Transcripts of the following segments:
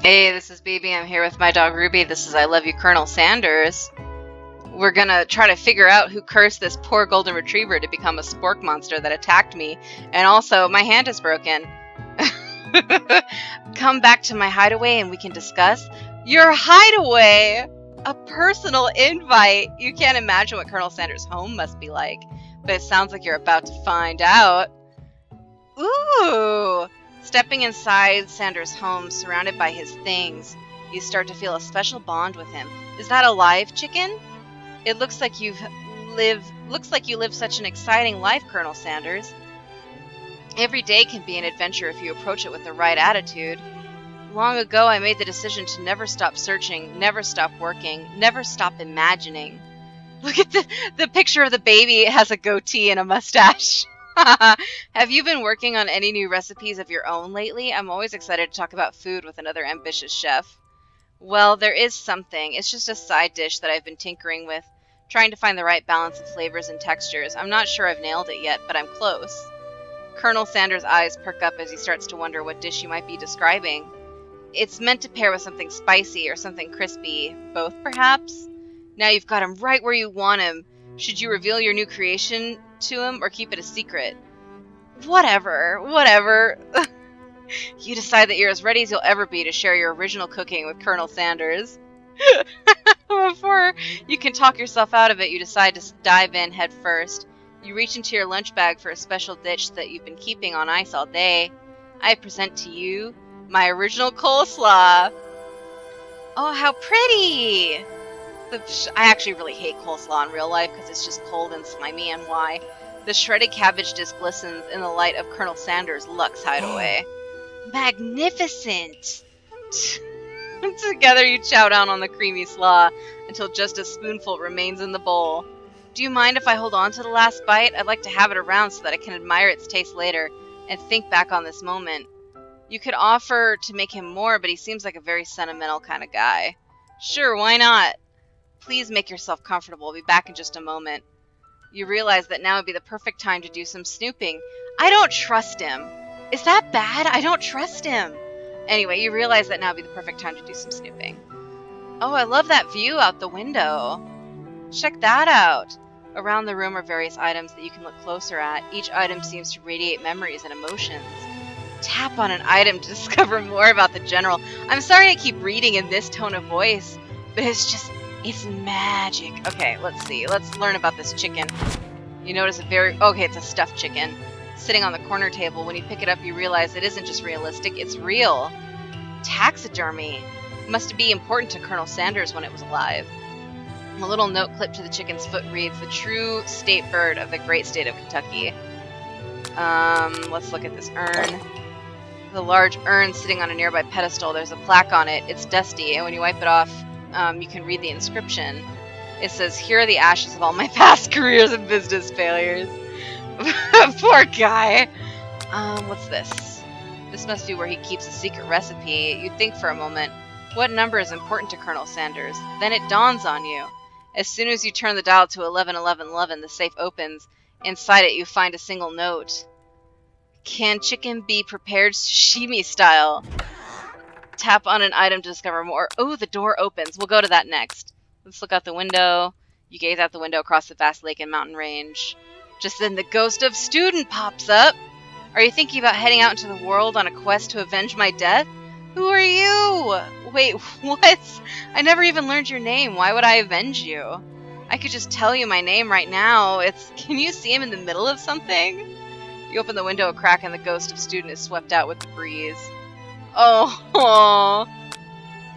Hey, this is Beebee. I'm here with my dog Ruby. This is I Love You, Colonel Sanders. We're gonna try to figure out who cursed this poor golden retriever to become a spork monster that attacked me, and also my hand is broken. Come back to my hideaway and we can discuss your hideaway. A personal invite. You can't imagine what Colonel Sanders' home must be like, but it sounds like you're about to find out. Ooh! Stepping inside Sanders' home, surrounded by his things, you start to feel a special bond with him. Is that a live chicken? It looks like you live such an exciting life, Colonel Sanders. Every day can be an adventure if you approach it with the right attitude. Long ago, I made the decision to never stop searching, never stop working, never stop imagining. Look at the picture of the baby. It has a goatee and a mustache. Have you been working on any new recipes of your own lately? I'm always excited to talk about food with another ambitious chef. Well, there is something. It's just a side dish that I've been tinkering with, trying to find the right balance of flavors and textures. I'm not sure I've nailed it yet, but I'm close. Colonel Sanders' eyes perk up as he starts to wonder what dish you might be describing. It's meant to pair with something spicy or something crispy. Both, perhaps? Now you've got him right where you want him. Should you reveal your new creation to him or keep it a secret? Whatever. You decide that you're as ready as you'll ever be to share your original cooking with Colonel Sanders. Before you can talk yourself out of it, you decide to dive in head first. You reach into your lunch bag for a special dish that you've been keeping on ice all day. I present to you my original coleslaw. Oh, how pretty! I actually really hate coleslaw in real life because it's just cold and slimy, and why? The shredded cabbage disc glistens in the light of Colonel Sanders' Lux hideaway. Magnificent! Together you chow down on the creamy slaw until just a spoonful remains in the bowl. Do you mind if I hold on to the last bite? I'd like to have it around so that I can admire its taste later and think back on this moment. You could offer to make him more, but he seems like a very sentimental kind of guy. Sure, why not? Please make yourself comfortable. I'll be back in just a moment. You realize that now would be the perfect time to do some snooping. I don't trust him. Is that bad? I don't trust him. Anyway, you realize that now would be the perfect time to do some snooping. Oh, I love that view out the window. Check that out. Around the room are various items that you can look closer at. Each item seems to radiate memories and emotions. Tap on an item to discover more about the general. I'm sorry I keep reading in this tone of voice, but it's magic. Okay, let's see. Let's learn about this chicken. You notice it's a stuffed chicken. Sitting on the corner table. When you pick it up, you realize it isn't just realistic, it's real. Taxidermy. Must be important to Colonel Sanders when it was alive. A little note clipped to the chicken's foot reads, "The true state bird of the great state of Kentucky." Let's look at this urn. The large urn sitting on a nearby pedestal. There's a plaque on it. It's dusty, and when you wipe it off, you can read the inscription. It says, "Here are the ashes of all my past careers and business failures." Poor guy. What's this? This must be where he keeps a secret recipe. You think for a moment, what number is important to Colonel Sanders? Then it dawns on you. As soon as you turn the dial to 111111, the safe opens. Inside it, you find a single note. Can chicken be prepared sashimi style? Tap on an item to discover more. Oh, the door opens. We'll go to that next. Let's look out the window. You gaze out the window across the vast lake and mountain range. Just then the ghost of Student pops up. Are you thinking about heading out into the world on a quest to avenge my death? Who are you? Wait, what? I never even learned your name. Why would I avenge you? I could just tell you my name right now. Can you see him in the middle of something? You open the window a crack and the ghost of Student is swept out with the breeze. Oh,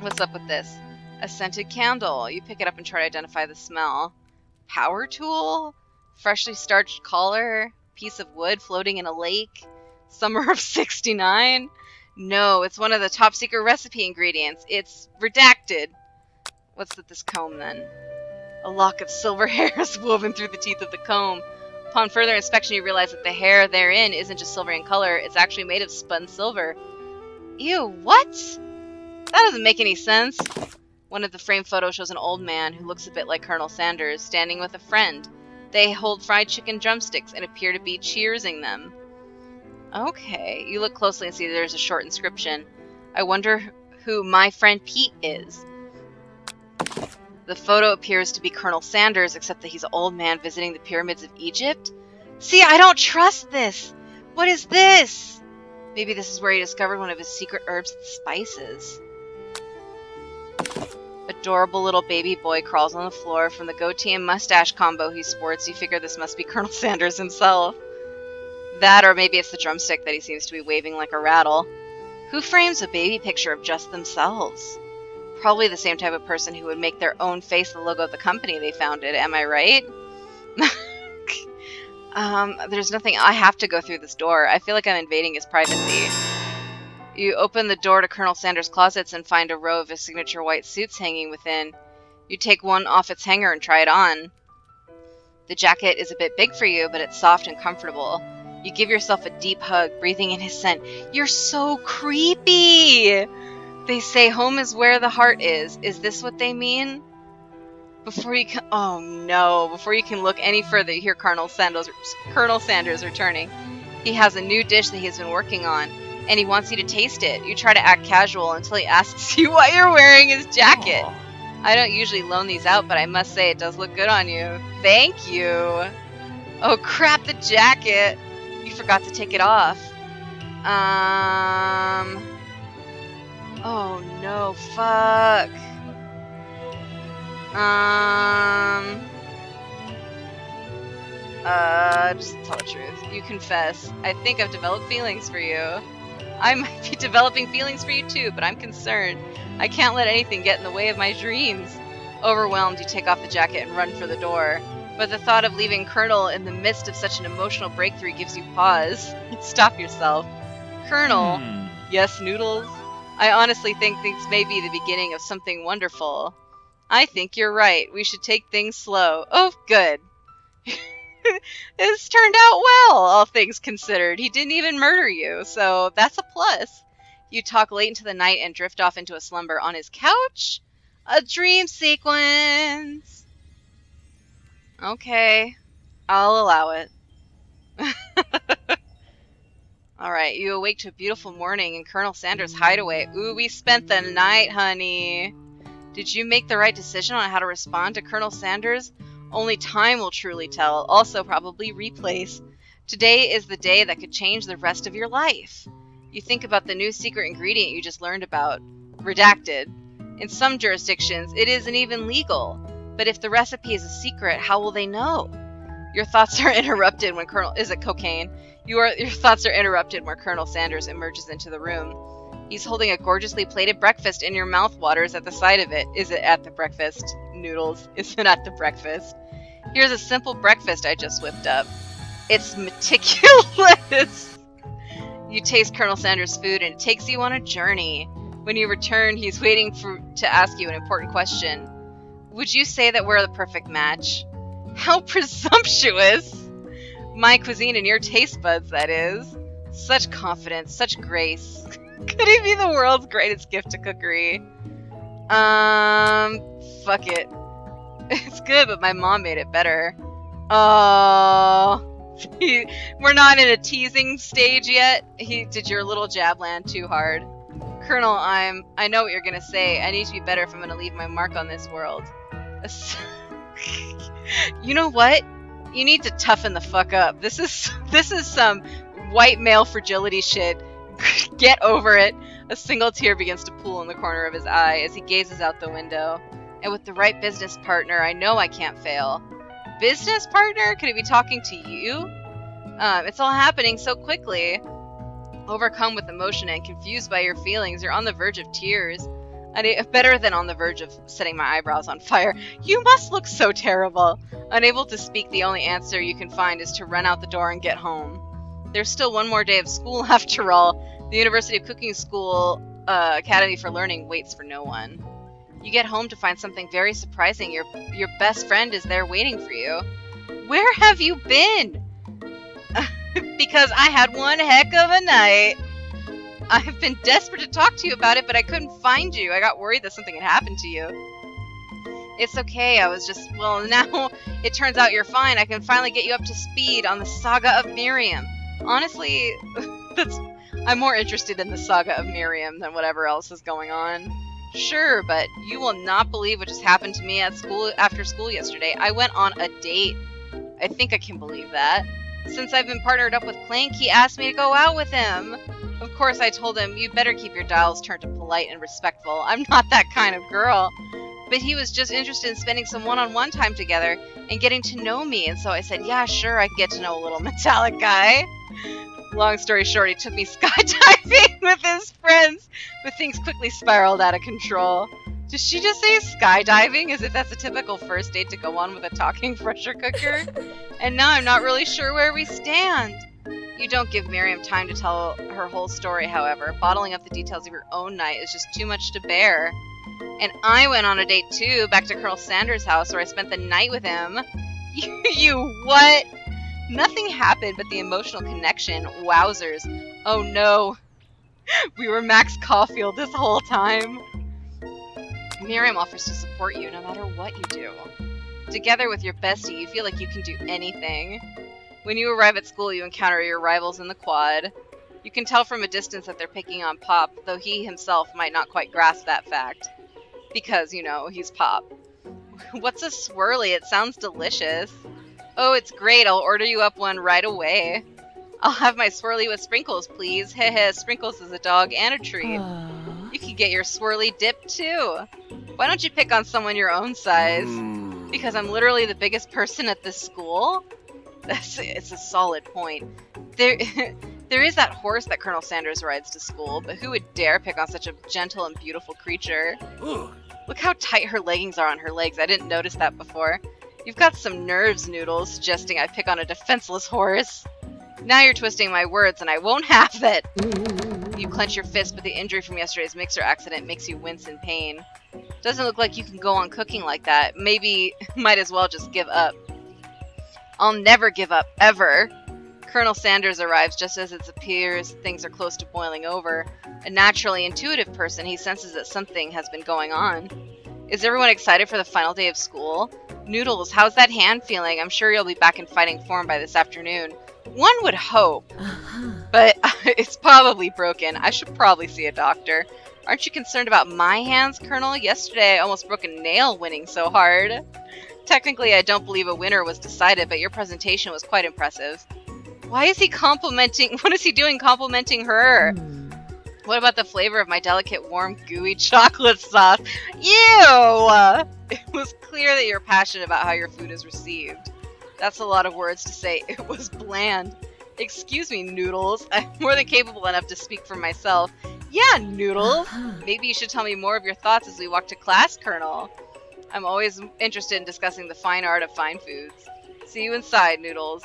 what's up with this? A scented candle. You pick it up and try to identify the smell. Power tool? Freshly starched collar? Piece of wood floating in a lake? Summer of 69? No, it's one of the top secret recipe ingredients. It's redacted. What's with this comb then? A lock of silver hair is woven through the teeth of the comb. Upon further inspection, you realize that the hair therein isn't just silver in color, it's actually made of spun silver. Ew, what? That doesn't make any sense. One of the framed photos shows an old man who looks a bit like Colonel Sanders, standing with a friend. They hold fried chicken drumsticks and appear to be cheersing them. Okay, you look closely and see there's a short inscription. I wonder who my friend Pete is. The photo appears to be Colonel Sanders, except that he's an old man visiting the pyramids of Egypt. See, I don't trust this! What is this? Maybe this is where he discovered one of his secret herbs and spices. Adorable little baby boy crawls on the floor. From the goatee and mustache combo he sports, you figure this must be Colonel Sanders himself. That, or maybe it's the drumstick that he seems to be waving like a rattle. Who frames a baby picture of just themselves? Probably the same type of person who would make their own face the logo of the company they founded, am I right? There's nothing. I have to go through this door. I feel like I'm invading his privacy. You open the door to Colonel Sanders' closets and find a row of his signature white suits hanging within. You take one off its hanger and try it on. The jacket is a bit big for you, but it's soft and comfortable. You give yourself a deep hug, breathing in his scent. You're so creepy! They say home is where the heart is. Is this what they mean? Before you can... Oh no. Before you can look any further, you hear Colonel Sanders returning. He has a new dish that he's been working on, and he wants you to taste it. You try to act casual until he asks you why you're wearing his jacket. Aww. I don't usually loan these out, but I must say it does look good on you. Thank you. Oh crap, the jacket. You forgot to take it off. Oh no, fuck. Just tell the truth. You confess. I think I've developed feelings for you. I might be developing feelings for you too, but I'm concerned. I can't let anything get in the way of my dreams. Overwhelmed, you take off the jacket and run for the door. But the thought of leaving Colonel in the midst of such an emotional breakthrough gives you pause. Stop yourself. Colonel? Yes, Noodles? I honestly think this may be the beginning of something wonderful. I think you're right. We should take things slow. Oh, good. This turned out well, all things considered. He didn't even murder you, so that's a plus. You talk late into the night and drift off into a slumber on his couch. A dream sequence. Okay, I'll allow it. Alright, you awake to a beautiful morning in Colonel Sanders' hideaway. Ooh, we spent the night, honey. Did you make the right decision on how to respond to Colonel Sanders? Only time will truly tell. Also, probably replays. Today is the day that could change the rest of your life. You think about the new secret ingredient you just learned about. Redacted. In some jurisdictions, it isn't even legal. But if the recipe is a secret, how will they know? Your thoughts are interrupted when Is it cocaine? Your thoughts are interrupted when Colonel Sanders emerges into the room. He's holding a gorgeously plated breakfast, and your mouth waters at the sight of it. Is it at the breakfast? Noodles, is it at the breakfast? Here's a simple breakfast I just whipped up. It's meticulous! You taste Colonel Sanders' food, and it takes you on a journey. When you return, he's waiting to ask you an important question. Would you say that we're the perfect match? How presumptuous! My cuisine and your taste buds, that is. Such confidence, such grace. Could he be the world's greatest gift to cookery? Fuck it. It's good, but my mom made it better. Oh, we're not in a teasing stage yet. Did your little jab land too hard? Colonel, I know what you're gonna say. I need to be better if I'm gonna leave my mark on this world. You know what? You need to toughen the fuck up. This is some white male fragility shit. Get over it. A single tear begins to pool in the corner of his eye as he gazes out the window. And with the right business partner, I know I can't fail. Business partner? Could he be talking to you? It's all happening so quickly. Overcome with emotion and confused by your feelings, you're on the verge of tears. Better than on the verge of setting my eyebrows on fire. You must look so terrible. Unable to speak, the only answer you can find is to run out the door and get home. There's still one more day of school after all. The University of Cooking School Academy for Learning waits for no one. You get home to find something very surprising. Your best friend is there waiting for you. Where have you been? Because I had one heck of a night. I've been desperate to talk to you about it, but I couldn't find you. I got worried that something had happened to you. It's okay, I was just... Well, now it turns out you're fine. I can finally get you up to speed on the saga of Miriam. Honestly, I'm more interested in the saga of Miriam than whatever else is going on. Sure, but you will not believe what just happened to me at school after school yesterday. I went on a date. I think I can believe that. Since I've been partnered up with Clank, he asked me to go out with him. Of course, I told him, you better keep your dials turned to polite and respectful. I'm not that kind of girl. But he was just interested in spending some one-on-one time together and getting to know me, and so I said, yeah, sure, I can get to know a little metallic guy. Long story short, he took me skydiving with his friends, but things quickly spiraled out of control. Did she just say skydiving as if that's a typical first date to go on with a talking pressure cooker? And now I'm not really sure where we stand. You don't give Miriam time to tell her whole story, however. Bottling up the details of your own night is just too much to bear. And I went on a date too, back to Colonel Sanders' house where I spent the night with him. You what? Nothing happened but the emotional connection. Wowzers. Oh no. We were Max Caulfield this whole time. Miriam offers to support you no matter what you do. Together with your bestie, you feel like you can do anything. When you arrive at school, you encounter your rivals in the quad. You can tell from a distance that they're picking on Pop, though he himself might not quite grasp that fact. Because, you know, he's Pop. What's a swirly? It sounds delicious. Oh, it's great. I'll order you up one right away. I'll have my swirly with sprinkles, please. Heh, Sprinkles is a dog and a treat. You can get your swirly dip, too. Why don't you pick on someone your own size? Because I'm literally the biggest person at this school? It's a solid point. There is that horse that Colonel Sanders rides to school, but who would dare pick on such a gentle and beautiful creature? Look how tight her leggings are on her legs. I didn't notice that before. You've got some nerves, Noodles, suggesting I pick on a defenseless horse. Now you're twisting my words, and I won't have it. You clench your fist, but the injury from yesterday's mixer accident makes you wince in pain. Doesn't look like you can go on cooking like that. Maybe might as well just give up. I'll never give up, ever. Colonel Sanders arrives just as it appears things are close to boiling over. A naturally intuitive person, he senses that something has been going on. Is everyone excited for the final day of school? Noodles, how's that hand feeling? I'm sure you'll be back in fighting form by this afternoon. One would hope. But it's probably broken. I should probably see a doctor. Aren't you concerned about my hands, Colonel? Yesterday I almost broke a nail winning so hard. Technically, I don't believe a winner was decided, but your presentation was quite impressive. Why is he complimenting? What is he doing complimenting her? What about the flavor of my delicate, warm, gooey chocolate sauce? Ew! It was clear that you're passionate about how your food is received. That's a lot of words to say. It was bland. Excuse me, Noodles. I'm more than capable enough to speak for myself. Yeah, Noodles. Maybe you should tell me more of your thoughts as we walk to class, Colonel. I'm always interested in discussing the fine art of fine foods. See you inside, Noodles.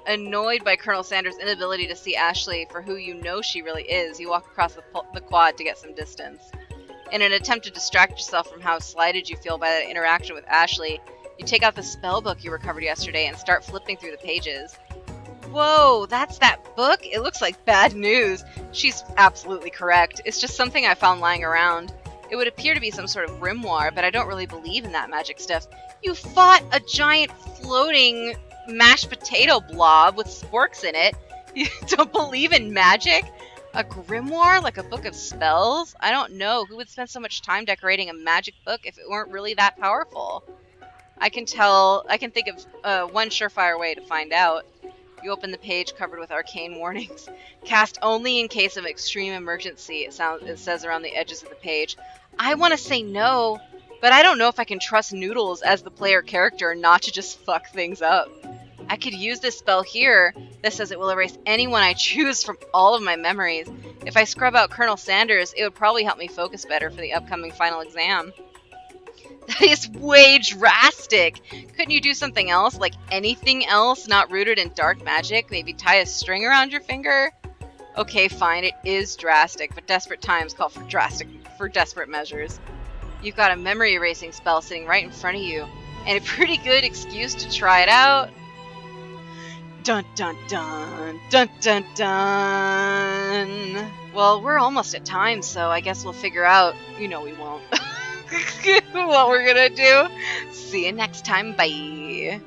Annoyed by Colonel Sanders' inability to see Ashley for who you know she really is, you walk across the quad to get some distance. In an attempt to distract yourself from how slighted you feel by that interaction with Ashley, you take out the spell book you recovered yesterday and start flipping through the pages. Whoa, that's that book? It looks like bad news. She's absolutely correct. It's just something I found lying around. It would appear to be some sort of grimoire, but I don't really believe in that magic stuff. You fought a giant floating mashed potato blob with sporks in it. You don't believe in magic? A grimoire? Like a book of spells? I don't know. Who would spend so much time decorating a magic book if it weren't really that powerful? I can think of one surefire way to find out. You open the page covered with arcane warnings. Cast only in case of extreme emergency, it says around the edges of the page. I want to say no, but I don't know if I can trust Noodles as the player character not to just fuck things up. I could use this spell here that says it will erase anyone I choose from all of my memories. If I scrub out Colonel Sanders, it would probably help me focus better for the upcoming final exam. That is way drastic. Couldn't you do something else, like anything else not rooted in dark magic? Maybe tie a string around your finger? Okay, fine, it is drastic, but desperate times call for desperate measures. You've got a memory erasing spell sitting right in front of you, and a pretty good excuse to try it out. Dun dun dun, dun dun dun. Well, we're almost at time, so I guess we'll figure out, we won't, what we're gonna do. See you next time, bye.